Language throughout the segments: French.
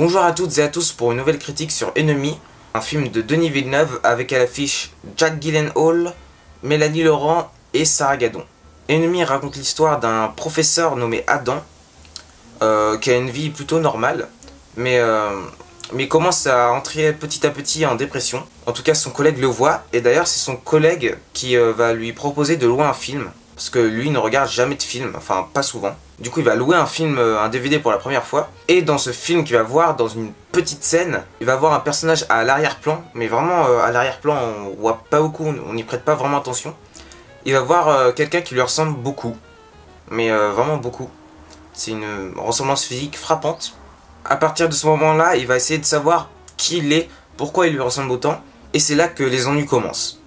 Bonjour à toutes et à tous pour une nouvelle critique sur Enemy, un film de Denis Villeneuve avec à l'affiche Jake Gyllenhaal, Mélanie Laurent et Sarah Gadon. Enemy raconte l'histoire d'un professeur nommé Adam qui a une vie plutôt normale, mais commence à entrer petit à petit en dépression. En tout cas, son collègue le voit, et d'ailleurs c'est son collègue qui va lui proposer de louer un film, parce que lui ne regarde jamais de film, enfin pas souvent. Du coup il va louer un film, un DVD pour la première fois, et dans ce film qu'il va voir, dans une petite scène, il va voir un personnage à l'arrière-plan, mais vraiment à l'arrière-plan on voit pas beaucoup, on n'y prête pas vraiment attention. Il va voir quelqu'un qui lui ressemble beaucoup, mais vraiment beaucoup. C'est une ressemblance physique frappante. À partir de ce moment-là, il va essayer de savoir qui il est, pourquoi il lui ressemble autant, et c'est là que les ennuis commencent.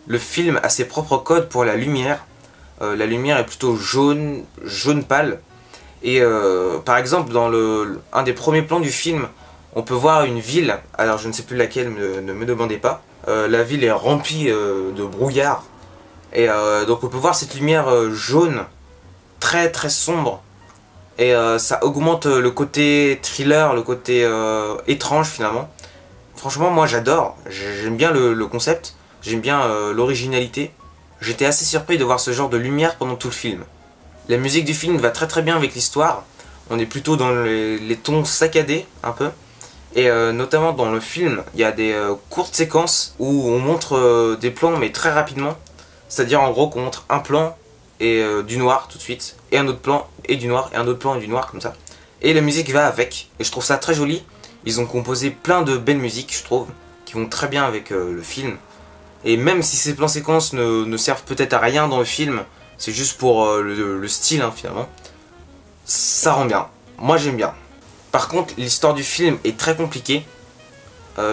Le film a ses propres codes pour la lumière. La lumière est plutôt jaune pâle. Et par exemple, dans un des premiers plans du film, on peut voir une ville, alors je ne sais plus laquelle, ne me demandez pas. La ville est remplie de brouillard. Et donc on peut voir cette lumière jaune, très sombre. Et ça augmente le côté thriller, le côté étrange finalement. Franchement moi j'adore, j'aime bien le concept, j'aime bien l'originalité. J'étais assez surpris de voir ce genre de lumière pendant tout le film. La musique du film va très bien avec l'histoire. On est plutôt dans les tons saccadés un peu. Et notamment dans le film, il y a des courtes séquences où on montre des plans mais très rapidement. C'est-à-dire en gros qu'on montre un plan et du noir tout de suite, et un autre plan et du noir, et un autre plan et du noir comme ça. Et la musique va avec, et je trouve ça très joli. Ils ont composé plein de belles musiques, je trouve, qui vont très bien avec le film. Et même si ces plans séquences ne servent peut-être à rien dans le film, c'est juste pour le style hein, finalement, ça rend bien. Moi j'aime bien. Par contre, l'histoire du film est très compliquée.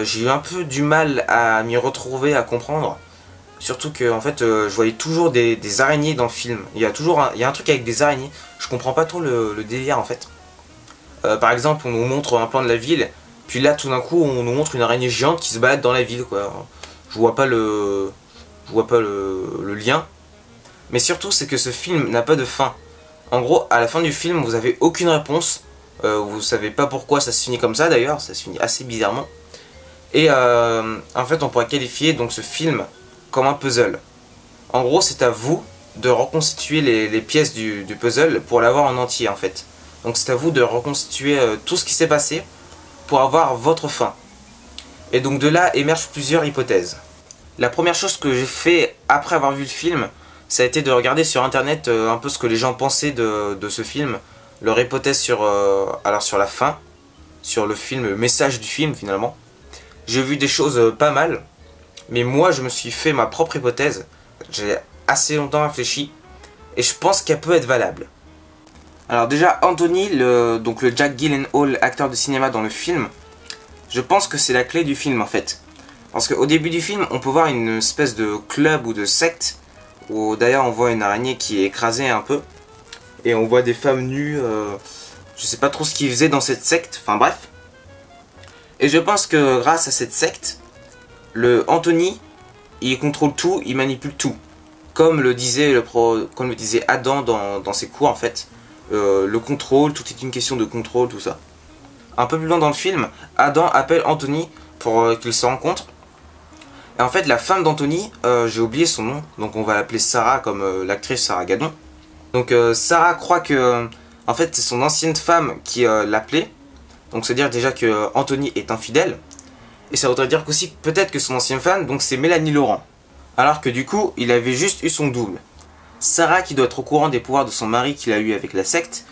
J'ai eu un peu du mal à m'y retrouver, à comprendre. Surtout que en fait, je voyais toujours des araignées dans le film. Il y a un truc avec des araignées. Je comprends pas trop le délire en fait. Par exemple, on nous montre un plan de la ville, puis là tout d'un coup on nous montre une araignée géante qui se balade dans la ville quoi. Je vois pas le lien. Mais surtout c'est que ce film n'a pas de fin. En gros, à la fin du film, vous avez aucune réponse. Vous savez pas pourquoi ça se finit comme ça d'ailleurs, ça se finit assez bizarrement. Et en fait, on pourrait qualifier donc ce film comme un puzzle. En gros, c'est à vous de reconstituer les pièces du puzzle pour l'avoir en entier en fait. Donc c'est à vous de reconstituer tout ce qui s'est passé pour avoir votre fin. Et donc de là émergent plusieurs hypothèses. La première chose que j'ai fait après avoir vu le film, ça a été de regarder sur internet un peu ce que les gens pensaient de ce film, leur hypothèse sur la fin, sur le film, le message du film finalement. J'ai vu des choses pas mal, mais moi je me suis fait ma propre hypothèse, j'ai assez longtemps réfléchi, et je pense qu'elle peut être valable. Alors déjà, Anthony, donc le Jake Gyllenhaal, acteur de cinéma dans le film, je pense que c'est la clé du film en fait. Parce qu'au début du film, on peut voir une espèce de club ou de secte, où d'ailleurs on voit une araignée qui est écrasée un peu, et on voit des femmes nues, je sais pas trop ce qu'ils faisaient dans cette secte, enfin bref. Et je pense que grâce à cette secte, Anthony, il contrôle tout, il manipule tout. Comme le disait Adam dans ses cours en fait. Le contrôle, tout est une question de contrôle, tout ça. Un peu plus loin dans le film, Adam appelle Anthony pour qu'ils se rencontrent. Et en fait, la femme d'Anthony, j'ai oublié son nom, donc on va l'appeler Sarah comme l'actrice Sarah Gadon. Donc Sarah croit que, en fait, c'est son ancienne femme qui l'appelait. Donc c'est-à-dire déjà que Anthony est infidèle. Et ça voudrait dire qu'aussi peut-être que son ancienne femme, donc c'est Mélanie Laurent. Alors que du coup, il avait juste eu son double. Sarah, qui doit être au courant des pouvoirs de son mari qu'il a eu avec la secte,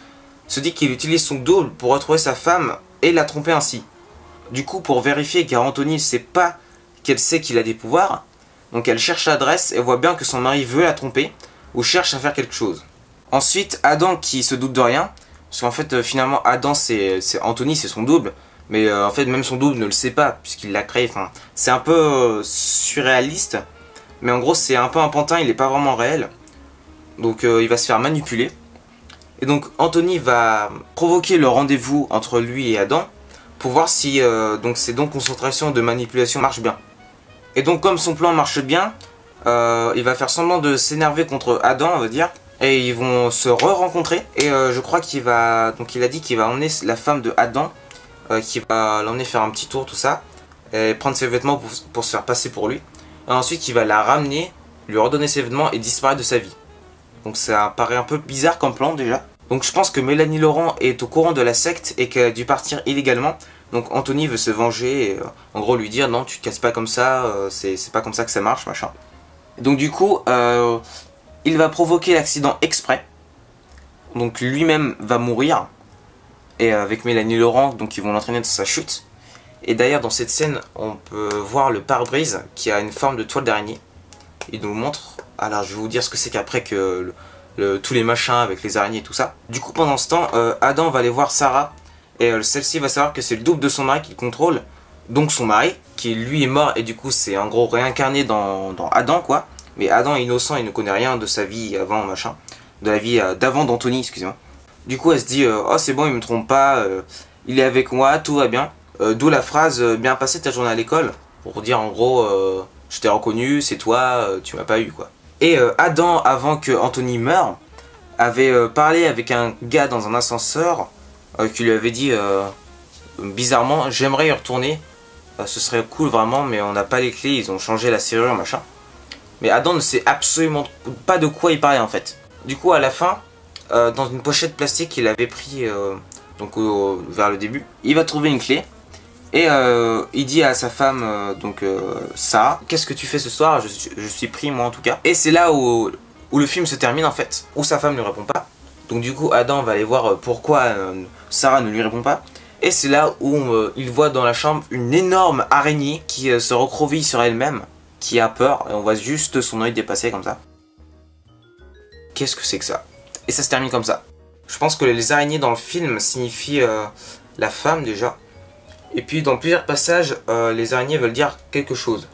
se dit qu'il utilise son double pour retrouver sa femme et la tromper ainsi. Du coup, pour vérifier car Anthony ne sait pas qu'elle sait qu'il a des pouvoirs, donc elle cherche l'adresse et voit bien que son mari veut la tromper ou cherche à faire quelque chose. Ensuite, Adam qui se doute de rien, parce qu'en fait finalement Adam c'est Anthony, c'est son double, mais en fait même son double ne le sait pas puisqu'il l'a créé, enfin c'est un peu surréaliste, mais en gros c'est un peu un pantin, il n'est pas vraiment réel. Donc il va se faire manipuler. Et donc Anthony va provoquer le rendez-vous entre lui et Adam pour voir si ces dons de concentration de manipulation marchent bien. Et donc comme son plan marche bien, il va faire semblant de s'énerver contre Adam, on va dire, et ils vont se re-rencontrer. Et je crois qu'il va, donc il a dit qu'il va emmener la femme de Adam qui va l'emmener faire un petit tour, tout ça, et prendre ses vêtements pour se faire passer pour lui. Et ensuite, il va la ramener, lui redonner ses vêtements et disparaître de sa vie. Donc ça paraît un peu bizarre comme plan déjà. Donc je pense que Mélanie Laurent est au courant de la secte et qu'elle a dû partir illégalement. Donc Anthony veut se venger et en gros lui dire non, tu te casses pas comme ça, c'est pas comme ça que ça marche, machin. Donc du coup, il va provoquer l'accident exprès. Donc lui-même va mourir. Et avec Mélanie Laurent, donc ils vont l'entraîner dans sa chute. Et d'ailleurs dans cette scène, on peut voir le pare-brise qui a une forme de toile d'araignée. Il nous montre, alors je vais vous dire ce que c'est qu'après que tous les machins avec les araignées et tout ça. Du coup pendant ce temps, Adam va aller voir Sarah. Et celle-ci va savoir que c'est le double de son mari qu'il contrôle. Donc son mari, qui lui est mort et du coup c'est en gros réincarné dans Adam quoi. Mais Adam est innocent, il ne connaît rien de sa vie avant machin. De la vie d'avant d'Anthony, excusez-moi. Du coup elle se dit oh c'est bon il me trompe pas, il est avec moi, tout va bien. D'où la phrase bien passé ta journée à l'école. Pour dire en gros je t'ai reconnu, c'est toi, tu m'as pas eu quoi. Et Adam avant que Anthony meure avait parlé avec un gars dans un ascenseur qui lui avait dit bizarrement j'aimerais y retourner, ce serait cool vraiment mais on n'a pas les clés, ils ont changé la serrure machin. Mais Adam ne sait absolument pas de quoi il parlait en fait. Du coup à la fin, dans une pochette plastique qu'il avait pris vers le début, il va trouver une clé. Et il dit à sa femme, Sarah, qu'est-ce que tu fais ce soir? Je suis pris moi en tout cas. Et c'est là où le film se termine en fait, où sa femme ne répond pas. Donc du coup Adam va aller voir pourquoi Sarah ne lui répond pas. Et c'est là où il voit dans la chambre une énorme araignée qui se recroqueville sur elle-même, qui a peur, et on voit juste son œil dépasser comme ça. Qu'est-ce que c'est que ça? Et ça se termine comme ça. Je pense que les araignées dans le film signifient la femme déjà. Et puis dans plusieurs passages, les araignées veulent dire quelque chose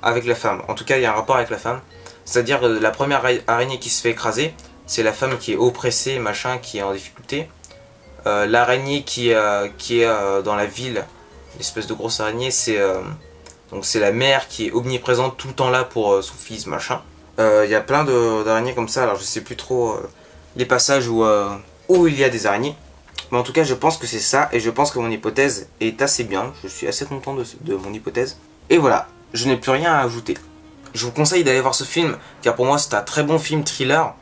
avec la femme. En tout cas, il y a un rapport avec la femme. C'est-à-dire la première araignée qui se fait écraser, c'est la femme qui est oppressée, machin, qui est en difficulté. L'araignée qui est dans la ville, l'espèce de grosse araignée, c'est la mère qui est omniprésente tout le temps là pour son fils, machin. Il y a plein d'araignées comme ça, alors je sais plus trop les passages où il y a des araignées. Mais en tout cas je pense que c'est ça et je pense que mon hypothèse est assez bien. Je suis assez content de mon hypothèse. Et voilà, je n'ai plus rien à ajouter. Je vous conseille d'aller voir ce film car pour moi c'est un très bon film thriller.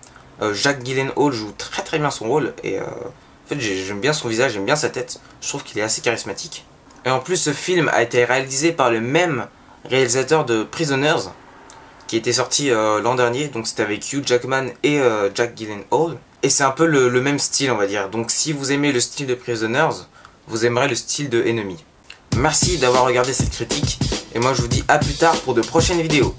Jake Gyllenhaal joue très très bien son rôle et en fait j'aime bien son visage, j'aime bien sa tête. Je trouve qu'il est assez charismatique. Et en plus ce film a été réalisé par le même réalisateur de Prisoners qui était sorti l'an dernier, donc c'était avec Hugh Jackman et Jake Gyllenhaal. Et c'est un peu le même style on va dire, donc si vous aimez le style de Prisoners, vous aimerez le style de Enemy. Merci d'avoir regardé cette critique, et moi je vous dis à plus tard pour de prochaines vidéos.